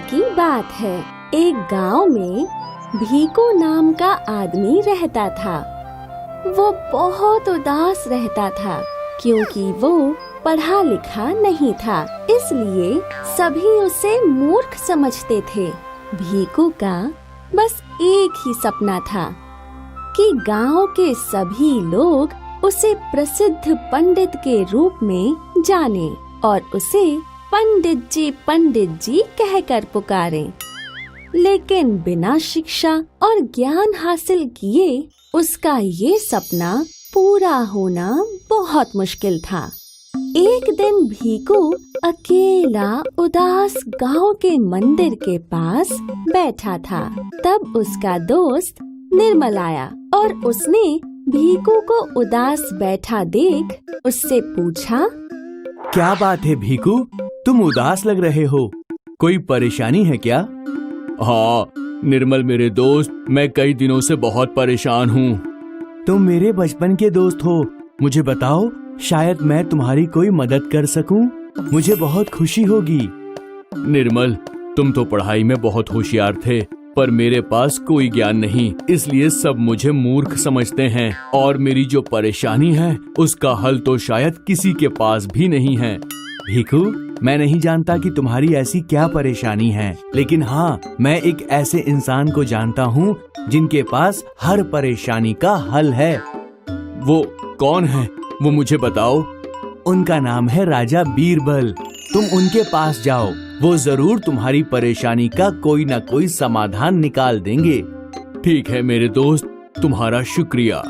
की बात है। एक गांव में भीकू नाम का आदमी रहता था। वो बहुत उदास रहता था क्योंकि वो पढ़ा लिखा नहीं था, इसलिए सभी उसे मूर्ख समझते थे। भीकू का बस एक ही सपना था कि गांव के सभी लोग उसे प्रसिद्ध पंडित के रूप में जाने और उसे पंडित जी कहकर पुकारें। लेकिन बिना शिक्षा और ज्ञान हासिल किए उसका ये सपना पूरा होना बहुत मुश्किल था। एक दिन भीकू अकेला उदास गांव के मंदिर के पास बैठा था। तब उसका दोस्त निर्मल आया और उसने भीकू को उदास बैठा देख उससे पूछा, क्या बात है भीकू, तुम उदास लग रहे हो, कोई परेशानी है क्या? हाँ निर्मल मेरे दोस्त, मैं कई दिनों से बहुत परेशान हूँ। तुम मेरे बचपन के दोस्त हो, मुझे बताओ शायद मैं तुम्हारी कोई मदद कर सकूं, मुझे बहुत खुशी होगी। निर्मल तुम तो पढ़ाई में बहुत होशियार थे, पर मेरे पास कोई ज्ञान नहीं, इसलिए सब मुझे मूर्ख समझते हैं और मेरी जो परेशानी है उसका हल तो शायद किसी के पास भी नहीं है। भीकू, मैं नहीं जानता कि तुम्हारी ऐसी क्या परेशानी है, लेकिन हाँ मैं एक ऐसे इंसान को जानता हूँ जिनके पास हर परेशानी का हल है। वो कौन है, वो मुझे बताओ। उनका नाम है राजा बीरबल, तुम उनके पास जाओ, वो जरूर तुम्हारी परेशानी का कोई न कोई समाधान निकाल देंगे। ठीक है मेरे दोस्त, तुम्हारा शुक्रिया।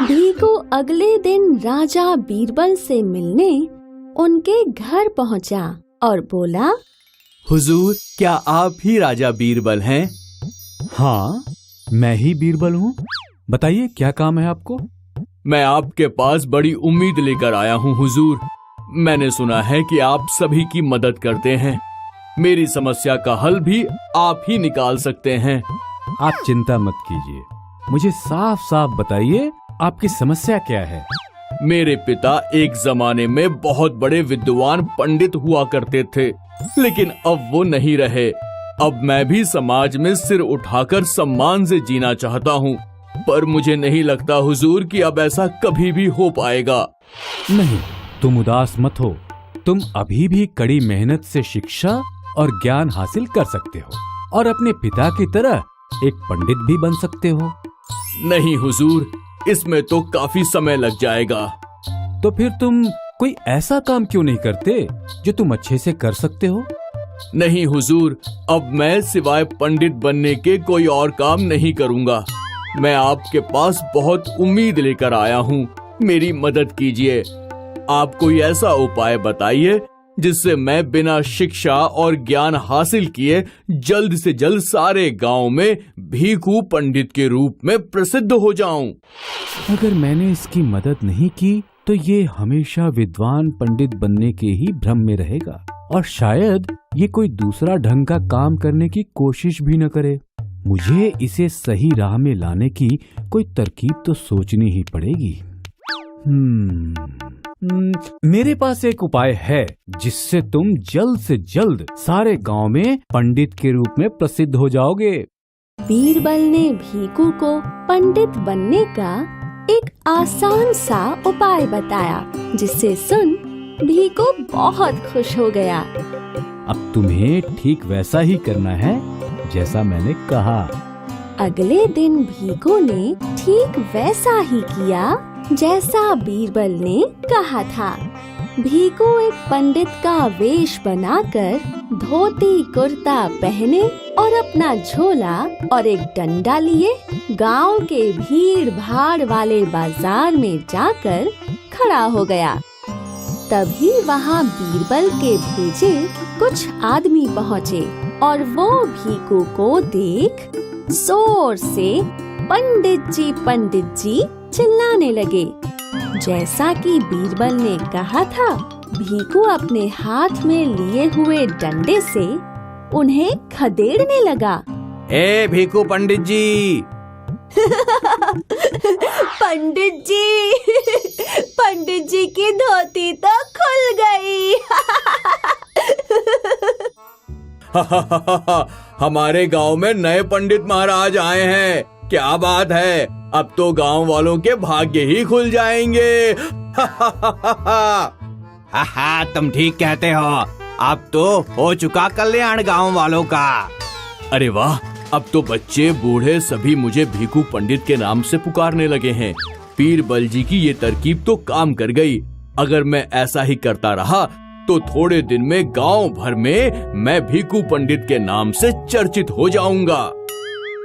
भीकू अगले दिन राजा बीरबल से मिलने उनके घर पहुंचा और बोला, हुजूर क्या आप ही राजा बीरबल हैं? हाँ मैं ही बीरबल हूँ, बताइए क्या काम है आपको? मैं आपके पास बड़ी उम्मीद लेकर आया हूँ हुजूर। मैंने सुना है कि आप सभी की मदद करते हैं, मेरी समस्या का हल भी आप ही निकाल सकते हैं। आप चिंता मत कीजिए, मुझे साफ साफ बताइए आपकी समस्या क्या है? मेरे पिता एक जमाने में बहुत बड़े विद्वान पंडित हुआ करते थे, लेकिन अब वो नहीं रहे। अब मैं भी समाज में सिर उठाकर सम्मान से जीना चाहता हूँ, पर मुझे नहीं लगता हुजूर कि अब ऐसा कभी भी हो पाएगा। नहीं, तुम उदास मत हो, तुम अभी भी कड़ी मेहनत से शिक्षा और ज्ञान हासिल कर सकते हो और अपने पिता की तरह एक पंडित भी बन सकते हो। नहीं हुजूर, इसमें तो काफी समय लग जाएगा। तो फिर तुम कोई ऐसा काम क्यों नहीं करते जो तुम अच्छे से कर सकते हो? नहीं हुजूर, अब मैं सिवाय पंडित बनने के कोई और काम नहीं करूँगा। मैं आपके पास बहुत उम्मीद लेकर आया हूँ, मेरी मदद कीजिए। आप कोई ऐसा उपाय बताइए जिससे मैं बिना शिक्षा और ज्ञान हासिल किए जल्द से जल्द सारे गांव में भीकू पंडित के रूप में प्रसिद्ध हो जाऊं। अगर मैंने इसकी मदद नहीं की तो ये हमेशा विद्वान पंडित बनने के ही भ्रम में रहेगा और शायद ये कोई दूसरा ढंग का काम करने की कोशिश भी न करे। मुझे इसे सही राह में लाने की कोई तरकीब तो सोचनी ही पड़ेगी। मेरे पास एक उपाय है जिससे तुम जल्द से जल्द सारे गांव में पंडित के रूप में प्रसिद्ध हो जाओगे। बीरबल ने भीकू को पंडित बनने का एक आसान सा उपाय बताया, जिसे सुन भीकू बहुत खुश हो गया। अब तुम्हें ठीक वैसा ही करना है जैसा मैंने कहा। अगले दिन भीकू ने ठीक वैसा ही किया जैसा बीरबल ने कहा था। भीकू एक पंडित का वेश बनाकर धोती कुर्ता पहने और अपना झोला और एक डंडा लिए गांव के भीड़ भाड़ वाले बाजार में जाकर खड़ा हो गया। तभी वहां बीरबल के भेजे कुछ आदमी पहुँचे और वो भीकू को देख जोर से पंडित जी चिल्लाने लगे। जैसा कि बीरबल ने कहा था, भीकू अपने हाथ में लिए हुए डंडे से उन्हें खदेड़ने लगा। ए भीकू पंडित जी! पंडित जी की धोती तो खुल गई। हमारे गांव में नए पंडित महाराज आए हैं। क्या बात है, अब तो गांव वालों के भाग्य ही खुल जाएंगे। तुम ठीक कहते हो, अब तो हो चुका कल्याण गांव वालों का। अरे वाह, अब तो बच्चे बूढ़े सभी मुझे भीखू पंडित के नाम से पुकारने लगे हैं। बीरबल जी की ये तरकीब तो काम कर गई। अगर मैं ऐसा ही करता रहा तो थोड़े दिन में गांव भर में मैं भीखू पंडित के नाम से चर्चित हो जाऊंगा।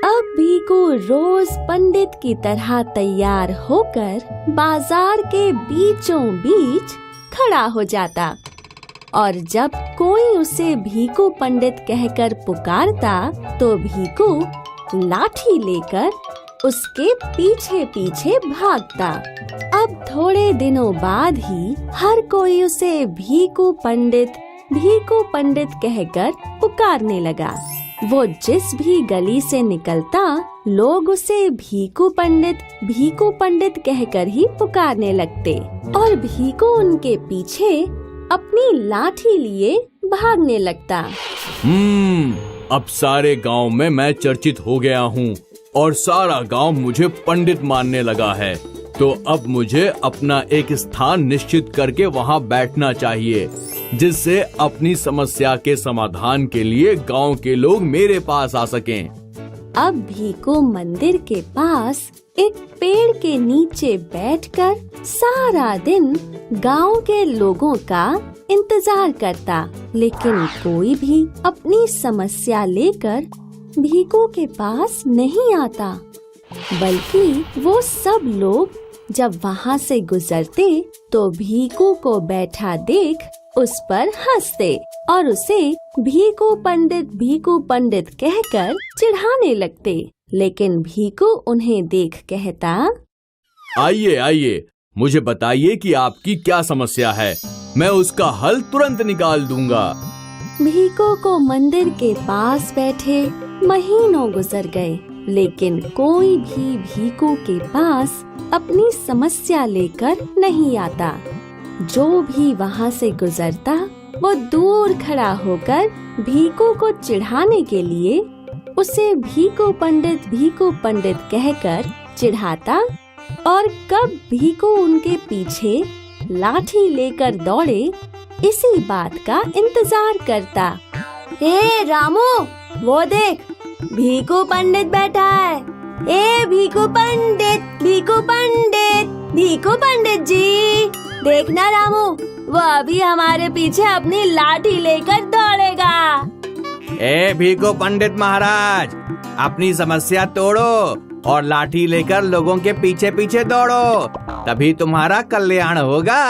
अब भीखू रोज पंडित की तरह तैयार होकर बाजार के बीचों बीच खड़ा हो जाता और जब कोई उसे भीखू पंडित कहकर पुकारता तो भीखू लाठी लेकर उसके पीछे पीछे भागता। अब थोड़े दिनों बाद ही हर कोई उसे भीखू पंडित कहकर पुकारने लगा। वो जिस भी गली से निकलता लोग उसे भीखू पंडित कहकर ही पुकारने लगते और भीखू उनके पीछे अपनी लाठी लिए भागने लगता। अब सारे गांव में मैं चर्चित हो गया हूँ और सारा गांव मुझे पंडित मानने लगा है। तो अब मुझे अपना एक स्थान निश्चित करके वहाँ बैठना चाहिए, जिससे अपनी समस्या के समाधान के लिए गांव के लोग मेरे पास आ सकें। अब भीखू मंदिर के पास एक पेड़ के नीचे बैठकर सारा दिन गांव के लोगों का इंतजार करता, लेकिन कोई भी अपनी समस्या लेकर भीखू के पास नहीं आता। बल्कि वो सब लोग जब वहाँ से गुजरते तो भीखू को बैठा देख उस पर हंसते और उसे भीखू पंडित कहकर चिढ़ाने लगते। लेकिन भीखू उन्हें देख कहता, आइए आइए, मुझे बताइए कि आपकी क्या समस्या है, मैं उसका हल तुरंत निकाल दूंगा। भीखू को मंदिर के पास बैठे महीनों गुजर गए, लेकिन कोई भी भीखू के पास अपनी समस्या लेकर नहीं आता। जो भी वहाँ से गुजरता वो दूर खड़ा होकर भीखू को चिढ़ाने के लिए उसे भीखू पंडित कहकर चिढ़ाता और कब भीखू उनके पीछे लाठी लेकर दौड़े इसी बात का इंतजार करता। हे रामू, वो देख भीखू पंडित बैठा है। ए भीखू पंडित जी, देखना रामू, वो अभी हमारे पीछे अपनी लाठी लेकर दौड़ेगा। ए भीखू पंडित महाराज, अपनी समस्या तोड़ो और लाठी लेकर लोगों के पीछे पीछे दौड़ो, तभी तुम्हारा कल्याण होगा।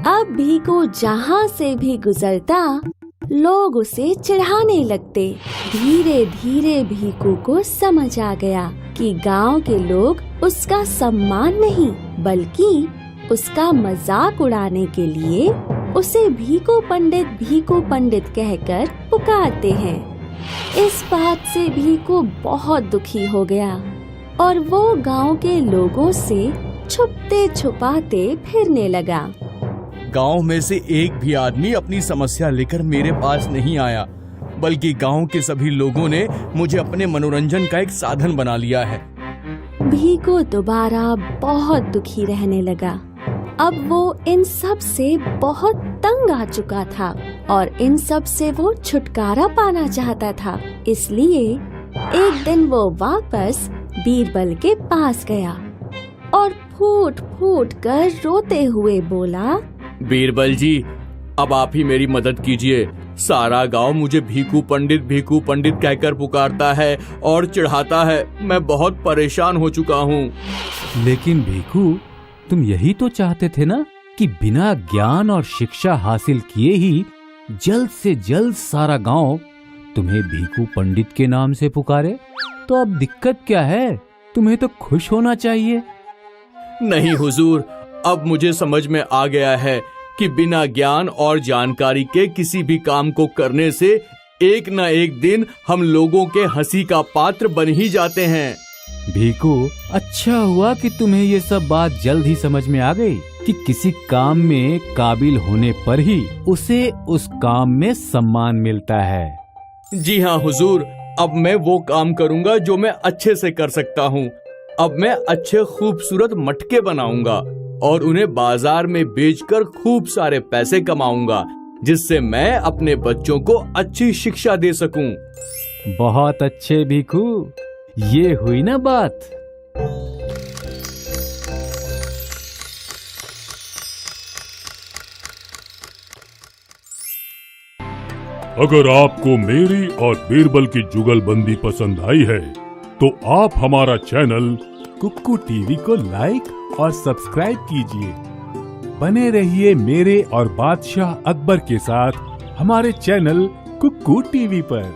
अब भीखू जहाँ से भी गुजरता लोग उसे चिढ़ाने लगते। धीरे धीरे भीखू को समझ आ गया कि गांव के लोग उसका सम्मान नहीं बल्कि उसका मजाक उड़ाने के लिए उसे भीखू पंडित कहकर पुकारते हैं। इस बात से भीखू बहुत दुखी हो गया और वो गांव के लोगों से छुपते छुपाते फिरने लगा। गांव में से एक भी आदमी अपनी समस्या लेकर मेरे पास नहीं आया, बल्कि गांव के सभी लोगों ने मुझे अपने मनोरंजन का एक साधन बना लिया है। भीखू दोबारा बहुत दुखी रहने लगा। अब वो इन सब से बहुत तंग आ चुका था और इन सब से वो छुटकारा पाना चाहता था। इसलिए एक दिन वो वापस बीरबल के पास गया और फूट फूट कर रोते हुए बोला, बीरबल जी, अब आप ही मेरी मदद कीजिए। सारा गांव मुझे भीखू पंडित कहकर पुकारता है और चिढ़ाता है। मैं बहुत परेशान हो चुका हूँ। लेकिन भीखू, तुम यही तो चाहते थे ना कि बिना ज्ञान और शिक्षा हासिल किए ही जल्द से जल्द सारा गांव तुम्हें भीखू पंडित के नाम से पुकारे। तो अब दिक्कत क्या है? तुम्हें तो खुश होना चाहिए। नहीं हुजूर, अब मुझे समझ में आ गया है कि बिना ज्ञान और जानकारी के किसी भी काम को करने से एक न एक दिन हम लोगों के हंसी का पात्र बन ही जाते हैं। भीखू, अच्छा हुआ कि तुम्हें ये सब बात जल्द ही समझ में आ गई कि किसी काम में काबिल होने पर ही उसे उस काम में सम्मान मिलता है। जी हाँ हुजूर, अब मैं वो काम करूंगा जो मैं अच्छे से कर सकता हूँ। अब मैं अच्छे खूबसूरत मटके बनाऊंगा और उन्हें बाजार में बेचकर खूब सारे पैसे कमाऊंगा, जिससे मैं अपने बच्चों को अच्छी शिक्षा दे सकूं। बहुत अच्छे भिखू, ये हुई ना बात। अगर आपको मेरी और बीरबल की जुगलबंदी पसंद आई है तो आप हमारा चैनल कुक्कू टीवी को लाइक और सब्सक्राइब कीजिए। बने रहिए मेरे और बादशाह अकबर के साथ हमारे चैनल कुक्कू टीवी पर।